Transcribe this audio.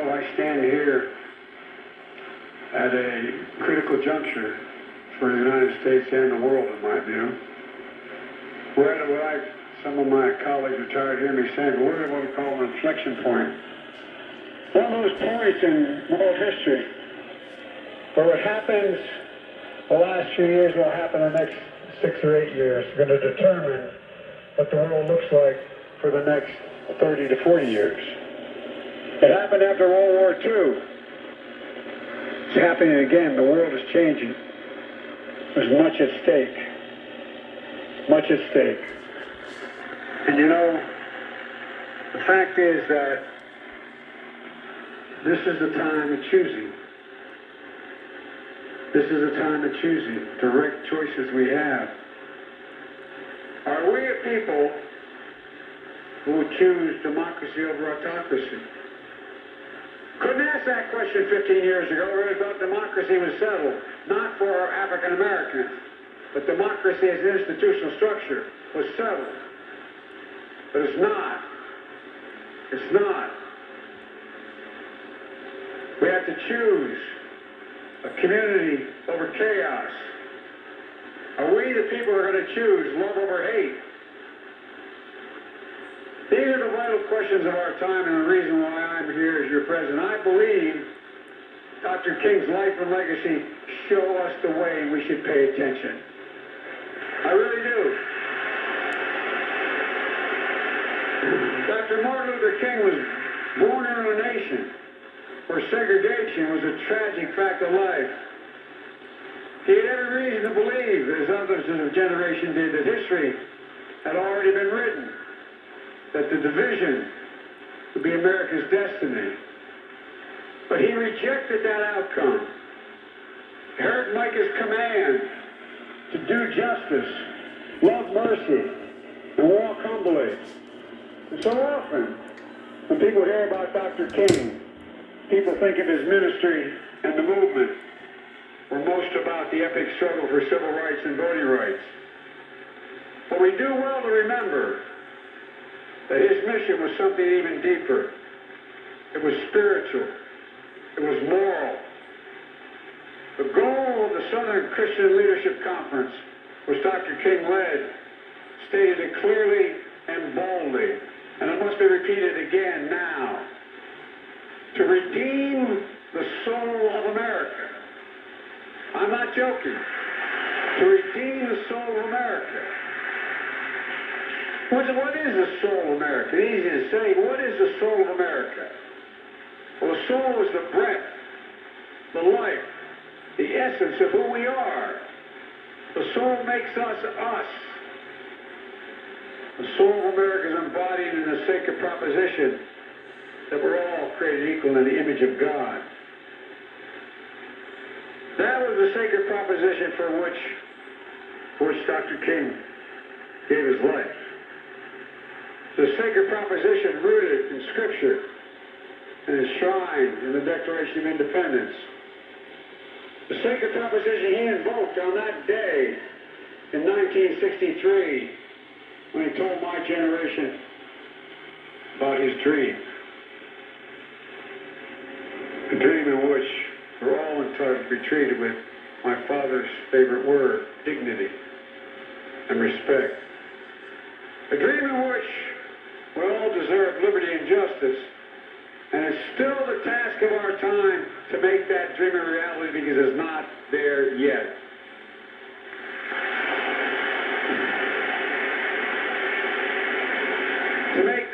I stand here at a critical juncture for the United States and the world, in my view. We're at what some of my colleagues are tired of hearing me saying, but we're at what we call an inflection point. One of those points in world history where what happens the last few years will happen the next 6 or 8 years. We're going to determine what the world looks like for the next 30 to 40 years. It happened after World War II. It's happening again. The world is changing. There's much at stake. Much at stake. And the fact is that this is the time of choosing. This is the time of choosing the right choices we have. Are we a people who would choose democracy over autocracy? Couldn't ask that question 15 years ago. We really thought democracy was settled, not for African Americans, but democracy as an institutional structure was settled. But it's not. It's not. We have to choose a community over chaos. Are we the people who are going to choose love over hate? These are the vital questions of our time, and the reason why I'm here as your president. I believe Dr. King's life and legacy show us the way we should pay attention. I really do. Dr. Martin Luther King was born into a nation where segregation was a tragic fact of life. He had every reason to believe, as others in his generation did, that history had already been written, that the division would be America's destiny. But he rejected that outcome. He heard Micah's command to do justice, love mercy, and walk humbly. And so often, when people hear about Dr. King, people think of his ministry and the movement were most about the epic struggle for civil rights and voting rights. But we do well to remember that his mission was something even deeper. It was spiritual. It was moral. The goal of the Southern Christian Leadership Conference, which Dr. King led, stated it clearly and boldly, and it must be repeated again now, to redeem the soul of America. I'm not joking. To redeem the soul of America. What is the soul of America? Easy to say. What is the soul of America? Well, the soul is the breath, the life, the essence of who we are. The soul makes us us. The soul of America is embodied in the sacred proposition that we're all created equal in the image of God. That was the sacred proposition for which Dr. King gave his life. The sacred proposition rooted in Scripture and enshrined in the Declaration of Independence. The sacred proposition he invoked on that day in 1963 when he told my generation about his dream. A dream in which we're all entitled to be treated with my father's favorite word, dignity and respect. A dream in which we all deserve liberty and justice, and it's still the task of our time to make that dream a reality because it's not there yet. To make